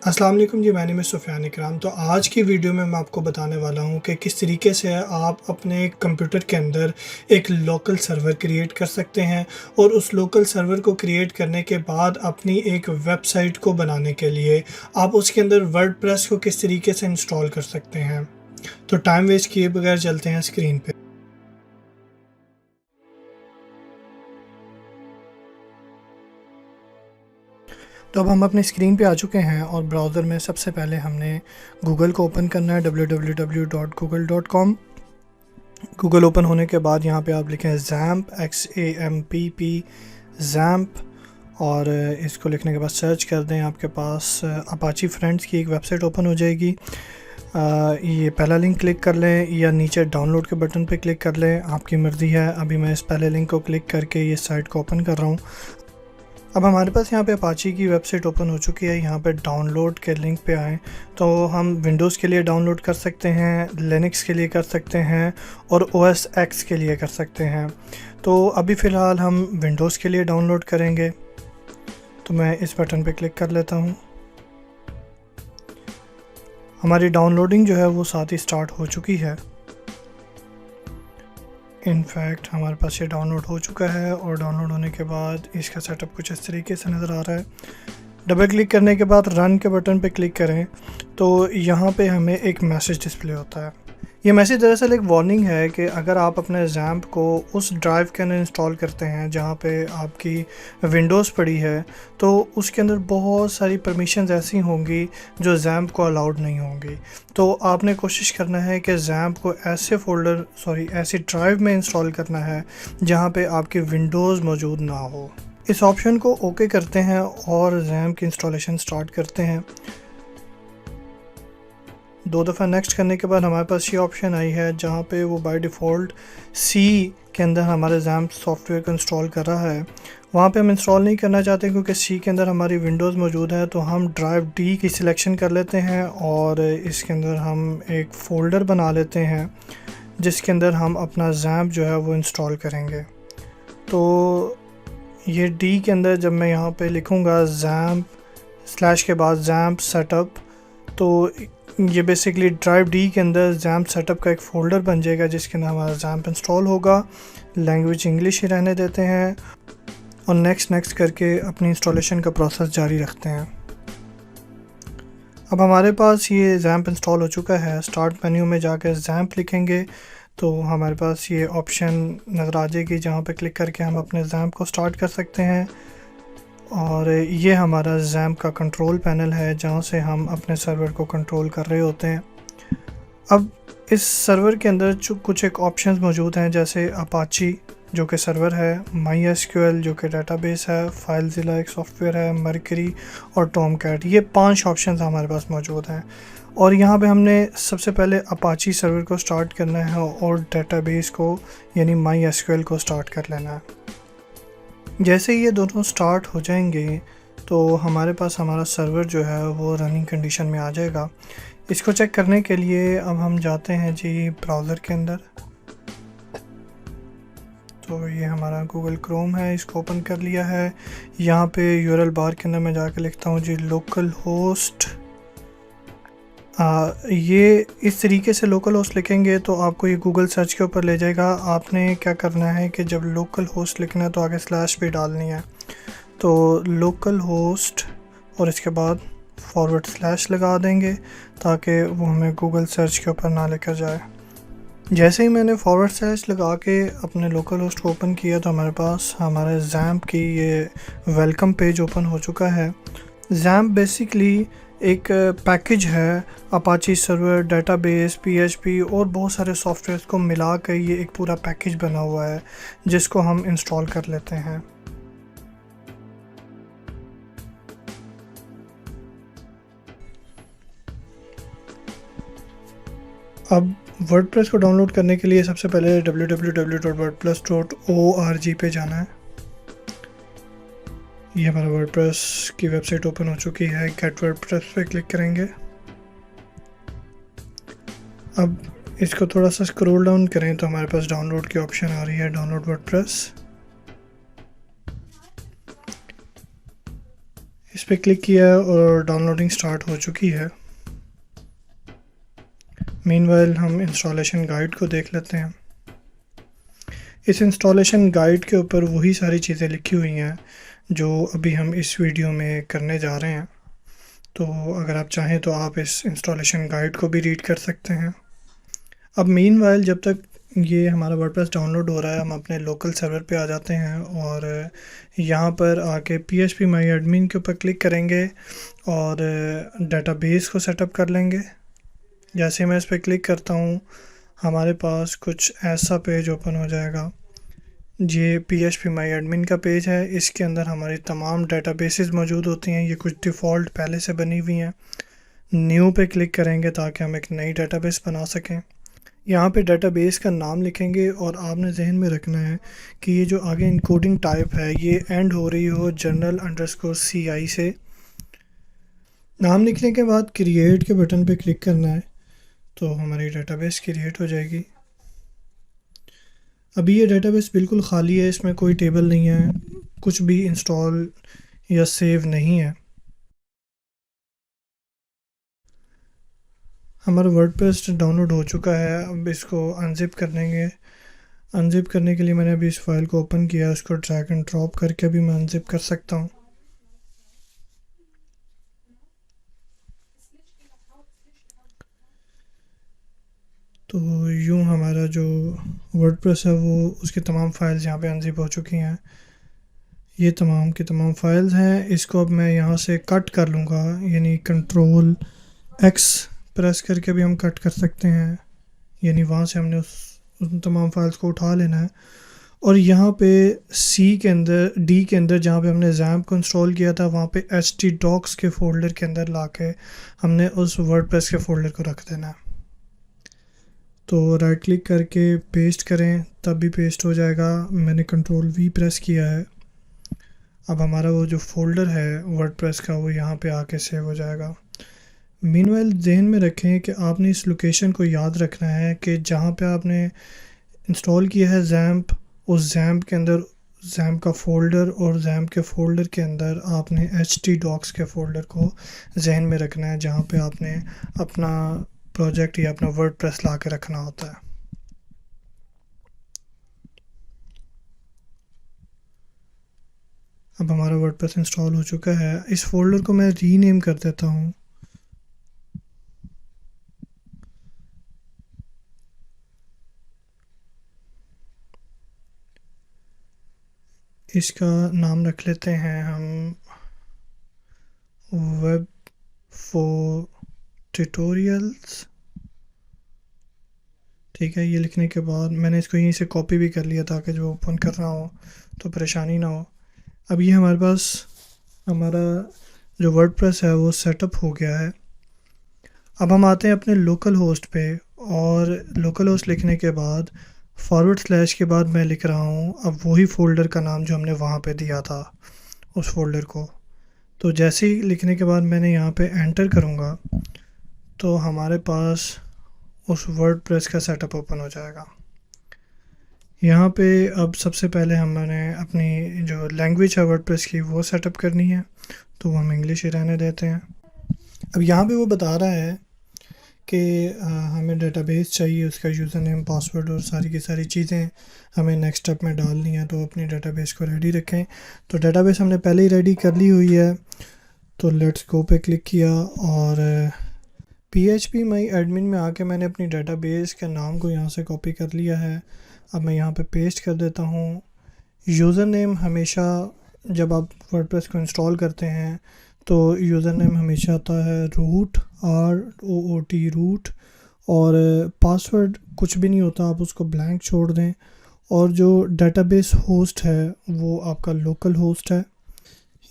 अस्सलाम वालेकुम जी, मैंने में सुफ़ियान इकराम। तो आज की वीडियो में मैं आपको बताने वाला हूँ कि किस तरीके से आप अपने कंप्यूटर के अंदर एक लोकल सर्वर क्रिएट कर सकते हैं और उस लोकल सर्वर को क्रिएट करने के बाद अपनी एक वेबसाइट को बनाने के लिए आप उसके अंदर वर्डप्रेस को किस तरीके से इंस्टॉल कर सकते हैं। तो टाइम वेस्ट किए बगैर चलते हैं स्क्रीन पे। तो अब हम अपनी स्क्रीन पे आ चुके हैं और ब्राउज़र में सबसे पहले हमने गूगल को ओपन करना है www.google.com। गूगल ओपन होने के बाद यहाँ पे आप लिखें XAMPP XAMPP XAMPP और इसको लिखने के बाद सर्च कर दें। आपके पास अपाची फ्रेंड्स की एक वेबसाइट ओपन हो जाएगी। ये पहला लिंक क्लिक कर लें या नीचे डाउनलोड के बटन पे क्लिक कर लें, आपकी मर्ज़ी है। अभी मैं इस पहले लिंक को क्लिक करके ये साइट को ओपन कर रहा हूँ। अब हमारे पास यहाँ पे अपाची की वेबसाइट ओपन हो चुकी है। यहाँ पे डाउनलोड के लिंक पे आएँ तो हम विंडोज़ के लिए डाउनलोड कर सकते हैं, लिनक्स के लिए कर सकते हैं और OS X के लिए कर सकते हैं। तो अभी फ़िलहाल हम विंडोज़ के लिए डाउनलोड करेंगे, तो मैं इस बटन पे क्लिक कर लेता हूँ। हमारी डाउनलोडिंग जो है वो साथ ही स्टार्ट हो चुकी है। इनफैक्ट हमारे पास ये डाउनलोड हो चुका है और डाउनलोड होने के बाद इसका सेटअप कुछ इस तरीके से नज़र आ रहा है। डबल क्लिक करने के बाद रन के बटन पे क्लिक करें तो यहाँ पे हमें एक मैसेज डिस्प्ले होता है। ये मैसेज दरअसल एक वार्निंग है कि अगर आप अपने XAMPP को उस ड्राइव के अंदर इंस्टॉल करते हैं जहाँ पे आपकी विंडोज़ पड़ी है, तो उसके अंदर बहुत सारी परमिशंस ऐसी होंगी जो XAMPP को अलाउड नहीं होंगी। तो आपने कोशिश करना है कि XAMPP को ऐसी ड्राइव में इंस्टॉल करना है जहाँ पे आपकी विंडोज़ मौजूद ना हो। इस ऑप्शन को ओके करते हैं और XAMPP की इंस्टॉलेशन स्टार्ट करते हैं। 2 दफ़ा नेक्स्ट करने के बाद हमारे पास ये ऑप्शन आई है जहाँ पे वो बाय डिफ़ॉल्ट सी के अंदर हमारे XAMPP सॉफ्टवेयर को इंस्टॉल कर रहा है। वहाँ पे हम इंस्टॉल नहीं करना चाहते क्योंकि सी के अंदर हमारी विंडोज़ मौजूद है। तो हम ड्राइव डी की सिलेक्शन कर लेते हैं और इसके अंदर हम एक फ़ोल्डर बना लेते हैं जिसके अंदर हम अपना XAMPP जो है वो इंस्टॉल करेंगे। तो ये डी के अंदर जब मैं यहाँ पे लिखूँगा XAMPP के बाद XAMPP सेटअप, तो ये बेसिकली ड्राइव डी के अंदर XAMPP सेटअप का एक फ़ोल्डर बन जाएगा जिसके अंदर हमारा XAMPP इंस्टॉल होगा। लैंग्वेज इंग्लिश ही रहने देते हैं और नेक्स्ट करके अपनी इंस्टॉलेशन का प्रोसेस जारी रखते हैं। अब हमारे पास ये XAMPP इंस्टॉल हो चुका है। स्टार्ट मेन्यू में जाकर XAMPP लिखेंगे तो हमारे पास ये ऑप्शन नज़र आ जाएगी जहाँ पे क्लिक करके हम अपने XAMPP को स्टार्ट कर सकते हैं। और ये हमारा XAMPP का कंट्रोल पैनल है जहाँ से हम अपने सर्वर को कंट्रोल कर रहे होते हैं। अब इस सर्वर के अंदर कुछ एक ऑप्शंस मौजूद हैं जैसे अपाची जो कि सर्वर है, MySQL जो कि डेटाबेस है, फाइलज़िला एक सॉफ्टवेयर है, मर्करी और टॉमकैट। ये 5 ऑप्शंस हमारे पास मौजूद हैं और यहाँ पे हमने सबसे पहले अपाची सर्वर को स्टार्ट करना है और डेटाबेस को यानी MySQL को स्टार्ट कर लेना है। जैसे ये दोनों स्टार्ट हो जाएंगे तो हमारे पास हमारा सर्वर जो है वो रनिंग कंडीशन में आ जाएगा। इसको चेक करने के लिए अब हम जाते हैं जी ब्राउज़र के अंदर। तो ये हमारा गूगल क्रोम है, इसको ओपन कर लिया है। यहाँ पे यूआरएल बार के अंदर मैं जाकर लिखता हूँ जी लोकल होस्ट। ये इस तरीके से लोकल होस्ट लिखेंगे तो आपको ये गूगल सर्च के ऊपर ले जाएगा। आपने क्या करना है कि जब लोकल होस्ट लिखना है तो आगे स्लैश भी डालनी है। तो लोकल होस्ट और इसके बाद / लगा देंगे ताकि वो हमें गूगल सर्च के ऊपर ना लेकर जाए। जैसे ही मैंने / लगा के अपने लोकल होस्ट को ओपन किया तो हमारे पास हमारे XAMPP की ये वेलकम पेज ओपन हो चुका है। XAMPP बेसिकली एक पैकेज है अपाची सर्वर, डेटाबेस, PHP और बहुत सारे सॉफ्टवेयर को मिला कर ये एक पूरा पैकेज बना हुआ है जिसको हम इंस्टॉल कर लेते हैं। अब वर्डप्रेस को डाउनलोड करने के लिए सबसे पहले www.wordpress.org पे जाना है। ये हमारा वर्डप्रेस की वेबसाइट ओपन हो चुकी है। गेट वर्डप्रेस पे क्लिक करेंगे। अब इसको थोड़ा सा स्क्रॉल डाउन करें तो हमारे पास डाउनलोड की ऑप्शन आ रही है, डाउनलोड वर्डप्रेस। इस पर क्लिक किया है और डाउनलोडिंग स्टार्ट हो चुकी है। मीनवाइल हम इंस्टॉलेशन गाइड को देख लेते हैं। इस इंस्टॉलेशन गाइड के ऊपर वही सारी चीज़ें लिखी हुई हैं जो अभी हम इस वीडियो में करने जा रहे हैं। तो अगर आप चाहें तो आप इस इंस्टॉलेशन गाइड को भी रीड कर सकते हैं। अब मीनवाइल जब तक ये हमारा वर्डप्रेस डाउनलोड हो रहा है, हम अपने लोकल सर्वर पे आ जाते हैं और यहाँ पर आके phpMyAdmin के ऊपर क्लिक करेंगे और डेटाबेस को सेटअप कर लेंगे। जैसे मैं इस पर क्लिक करता हूँ हमारे पास कुछ ऐसा पेज ओपन हो जाएगा। ये phpMyAdmin का पेज है। इसके अंदर हमारी तमाम डेटाबेसेस मौजूद होती हैं। ये कुछ डिफ़ॉल्ट पहले से बनी हुई हैं। न्यू पे क्लिक करेंगे ताकि हम एक नई डेटाबेस बना सकें। यहाँ पे डेटाबेस का नाम लिखेंगे और आपने जहन में रखना है कि ये जो आगे इनकोडिंग टाइप है ये एंड हो रही हो journal_ci से। नाम लिखने के बाद क्रिएट के बटन पे क्लिक करना है तो हमारी डेटाबेस क्रिएट हो जाएगी। अभी ये डेटाबेस बिल्कुल ख़ाली है, इसमें कोई टेबल नहीं है, कुछ भी इंस्टॉल या सेव नहीं है। हमारा वर्डप्रेस डाउनलोड हो चुका है। अब इसको अनजिप करेंगे। अनजिप करने के लिए मैंने अभी इस फाइल को ओपन किया है, उसको ड्रैग एंड ड्रॉप करके भी मैं अनजिप कर सकता हूँ। तो यूँ हमारा जो वर्डप्रेस है वो उसकी तमाम फाइल्स यहाँ पे अनजिप हो चुकी हैं। ये तमाम की तमाम फाइल्स हैं। इसको अब मैं यहाँ से कट कर लूँगा, यानी Ctrl+X प्रेस करके भी हम कट कर सकते हैं, यानी वहाँ से हमने उन तमाम फाइल्स को उठा लेना है। और यहाँ पे डी के अंदर जहाँ पे हमने XAMPP को इंस्टॉल किया था वहाँ पे htdocs के फ़ोल्डर के अंदर लाके हमने उस वर्डप्रेस के फ़ोल्डर को रख देना है। तो राइट क्लिक करके पेस्ट करें तब भी पेस्ट हो जाएगा। मैंने Ctrl+V प्रेस किया है। अब हमारा वो जो फ़ोल्डर है वर्डप्रेस का वो यहाँ पे आके सेव हो जाएगा। मीनवाइल ज़हन में रखें कि आपने इस लोकेशन को याद रखना है कि जहाँ पे आपने इंस्टॉल किया है XAMPP, उस XAMPP के अंदर XAMPP का फ़ोल्डर और XAMPP के फ़ोल्डर के अंदर आपने htdocs के फ़ोल्डर को जहन में रखना है जहाँ पे आपने अपना प्रोजेक्ट या अपना वर्डप्रेस ला के रखना होता है। अब हमारा वर्डप्रेस इंस्टॉल हो चुका है। इस फ़ोल्डर को मैं रीनेम कर देता हूँ। इसका नाम रख लेते हैं हम वेब फॉर ट्यूटोरियल्स। ठीक है, ये लिखने के बाद मैंने इसको यहीं से कॉपी भी कर लिया ताकि जो ओपन कर रहा हो तो परेशानी ना हो। अब ये हमारे पास हमारा जो वर्डप्रेस है वो सेटअप हो गया है। अब हम आते हैं अपने लोकल होस्ट पे और लोकल होस्ट लिखने के बाद / के बाद मैं लिख रहा हूँ अब वही फ़ोल्डर का नाम जो हमने वहाँ पे दिया था उस फ़ोल्डर को। तो जैसे ही लिखने के बाद मैंने यहाँ पे एंटर करूँगा तो हमारे पास उस वर्डप्रेस का सेटअप ओपन हो जाएगा। यहाँ पे अब सबसे पहले हमने अपनी जो लैंग्वेज है वर्डप्रेस की वो सेटअप करनी है, तो हम इंग्लिश ही रहने देते हैं। अब यहाँ पे वो बता रहा है कि हमें डेटाबेस चाहिए, उसका यूज़र नेम, पासवर्ड और सारी की सारी चीज़ें हमें नेक्स्ट स्टेप में डालनी है। तो अपनी डेटाबेस को रेडी रखें। तो डेटाबेस हमने पहले ही रेडी कर ली हुई है, तो लेट्स गो पे क्लिक किया और phpMyAdmin में आके मैंने अपनी डेटाबेस के नाम को यहाँ से कॉपी कर लिया है। अब मैं यहाँ पे पेस्ट कर देता हूँ। यूज़र नेम हमेशा जब आप वर्डप्रेस को इंस्टॉल करते हैं तो यूज़र नेम हमेशा आता है रूट, ROOT रूट, और पासवर्ड कुछ भी नहीं होता, आप उसको ब्लैंक छोड़ दें। और जो डेटाबेस होस्ट है वो आपका लोकल होस्ट है।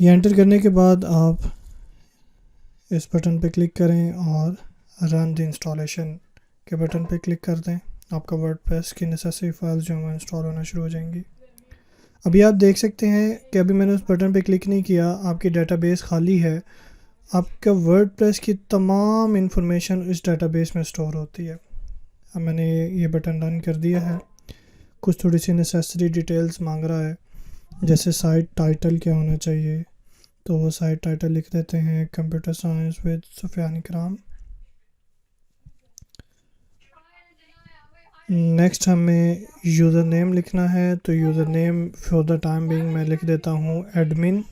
ये एंटर करने के बाद आप इस बटन पे क्लिक करें और रन द इंस्टॉलेशन के बटन पे क्लिक कर दें। आपका वर्डप्रेस की नेसेसरी फाइल्स जो हैं इंस्टॉल होना शुरू हो जाएंगी। अभी आप देख सकते हैं कि अभी मैंने उस बटन पे क्लिक नहीं किया, आपकी डेटाबेस खाली है। आपका वर्डप्रेस की तमाम इंफॉर्मेशन इस डेटाबेस में स्टोर होती है। अब मैंने ये बटन रन कर दिया है। कुछ थोड़ी सी नेसेसरी डिटेल्स मांग रहा है, जैसे साइट टाइटल क्या होना चाहिए, तो साइट टाइटल लिख देते हैं computer science with Sufiyan Ikram. Next हमें यूज़र नेम लिखना है, तो user name for the time being मैं लिख देता हूँ एडमिन।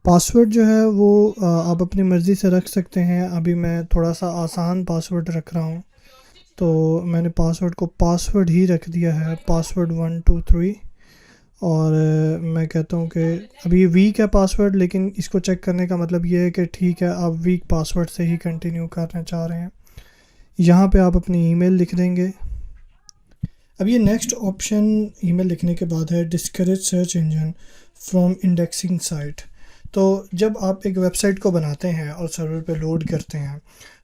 पासवर्ड जो है वो आप अपनी मर्ज़ी से रख सकते हैं। अभी मैं थोड़ा सा आसान पासवर्ड रख रहा हूँ, तो मैंने पासवर्ड को पासवर्ड ही रख दिया है, पासवर्ड 1 2 3। और मैं कहता हूँ कि अभी वीक है पासवर्ड, लेकिन इसको चेक करने का मतलब ये है कि ठीक है आप वीक पासवर्ड से ही कंटिन्यू करना चाह रहे हैं। यहाँ पे आप अपनी ईमेल लिख देंगे। अब ये नेक्स्ट ऑप्शन ईमेल लिखने के बाद है discourage search engine from indexing site. तो जब आप एक वेबसाइट को बनाते हैं और सर्वर पे लोड करते हैं,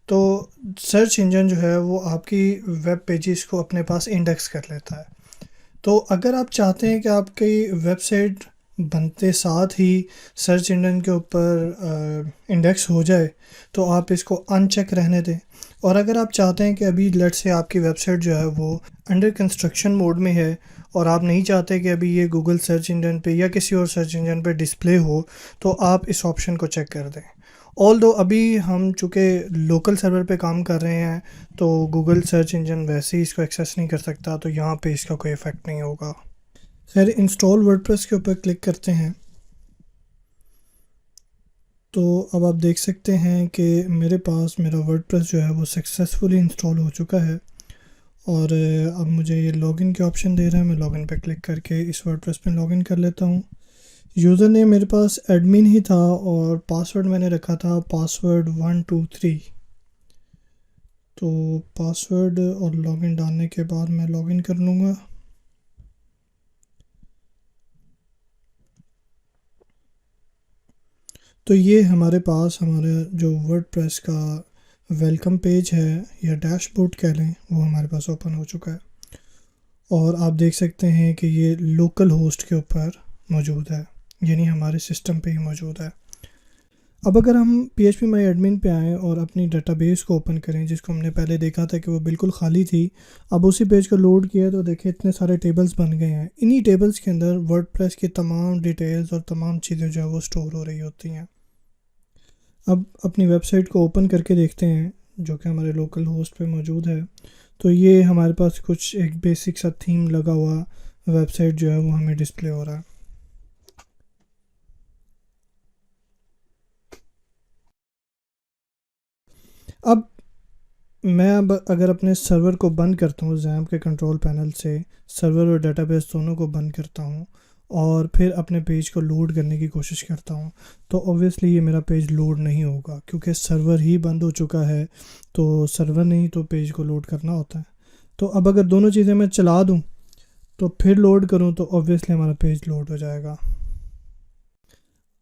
तो सर्च इंजन जो है वो आपकी वेब पेजेस को अपने पास इंडेक्स कर लेता है। तो अगर आप चाहते हैं कि आपकी वेबसाइट बनते साथ ही सर्च इंजन के ऊपर इंडेक्स हो जाए, तो आप इसको अनचेक रहने दें। और अगर आप चाहते हैं कि अभी लेट से आपकी वेबसाइट जो है वो अंडर कंस्ट्रक्शन मोड में है और आप नहीं चाहते कि अभी ये गूगल सर्च इंजन पे या किसी और सर्च इंजन पे डिस्प्ले हो, तो आप इस ऑप्शन को चेक कर दें। ऑल दो अभी हम चूँकि लोकल सर्वर पे काम कर रहे हैं, तो गूगल सर्च इंजन वैसे ही इसको एक्सेस नहीं कर सकता, तो यहाँ पे इसका कोई इफ़ेक्ट नहीं होगा। खैर, इंस्टॉल वर्डप्रेस के ऊपर क्लिक करते हैं, तो अब आप देख सकते हैं कि मेरे पास मेरा वर्डप्रेस जो है वो सक्सेसफुली इंस्टॉल हो चुका है। और अब मुझे ये लॉगिन के ऑप्शन दे रहा है, मैं लॉगिन पे क्लिक करके इस वर्डप्रेस पे लॉगिन कर लेता हूँ। यूज़र नेम मेरे पास एडमिन ही था और पासवर्ड मैंने रखा था पासवर्ड 1 2 3। तो पासवर्ड और लॉगिन डालने के बाद मैं लॉगिन कर लूँगा। तो ये हमारे पास हमारा जो वर्डप्रेस का वेलकम पेज है या डैशबोर्ड कह लें, वो हमारे पास ओपन हो चुका है। और आप देख सकते हैं कि ये लोकल होस्ट के ऊपर मौजूद है, यानी हमारे सिस्टम पे ही मौजूद है। अब अगर हम PHP My Admin पे आएँ और अपनी डेटाबेस को ओपन करें, जिसको हमने पहले देखा था कि वो बिल्कुल खाली थी, अब उसी पेज को लोड किया तो देखिए इतने सारे टेबल्स बन गए हैं। इन्हीं टेबल्स के अंदर वर्डप्रेस की तमाम डिटेल्स और तमाम चीज़ें जो है वो स्टोर हो रही होती हैं। अब अपनी वेबसाइट को ओपन करके देखते हैं, जो कि हमारे लोकल होस्ट पे मौजूद है। तो ये हमारे पास कुछ एक बेसिक सा थीम लगा हुआ वेबसाइट जो है वो हमें डिस्प्ले हो रहा है। अब अगर अपने सर्वर को बंद करता हूँ, XAMPP के कंट्रोल पैनल से सर्वर और डेटाबेस दोनों को बंद करता हूँ और फिर अपने पेज को लोड करने की कोशिश करता हूँ, तो ऑब्वियसली ये मेरा पेज लोड नहीं होगा, क्योंकि सर्वर ही बंद हो चुका है। तो सर्वर ने ही तो पेज को लोड करना होता है। तो अब अगर दोनों चीज़ें मैं चला दूँ तो फिर लोड करूँ, तो ऑब्वियसली हमारा पेज लोड हो जाएगा।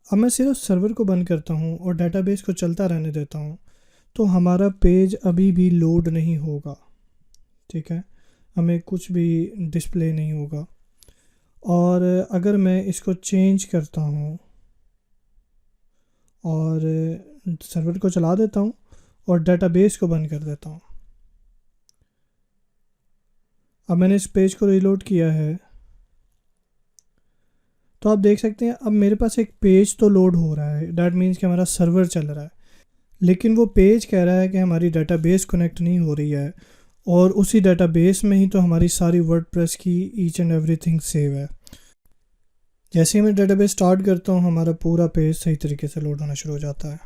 अब मैं सिर्फ सर्वर को बंद करता हूँ और डेटाबेस को चलता रहने देता हूँ, तो हमारा पेज अभी भी लोड नहीं होगा। ठीक है, हमें कुछ भी डिस्प्ले नहीं होगा। और अगर मैं इसको चेंज करता हूँ और सर्वर को चला देता हूँ और डेटाबेस को बंद कर देता हूँ, अब मैंने इस पेज को रीलोड किया है, तो आप देख सकते हैं अब मेरे पास एक पेज तो लोड हो रहा है। डैट मीन्स कि हमारा सर्वर चल रहा है, लेकिन वो पेज कह रहा है कि हमारी डेटाबेस कनेक्ट नहीं हो रही है, और उसी डेटाबेस में ही तो हमारी सारी वर्डप्रेस की ईच एंड एवरीथिंग सेव है। जैसे ही मैं डेटाबेस स्टार्ट करता हूँ, हमारा पूरा पेज सही तरीके से लोड होना शुरू हो जाता है।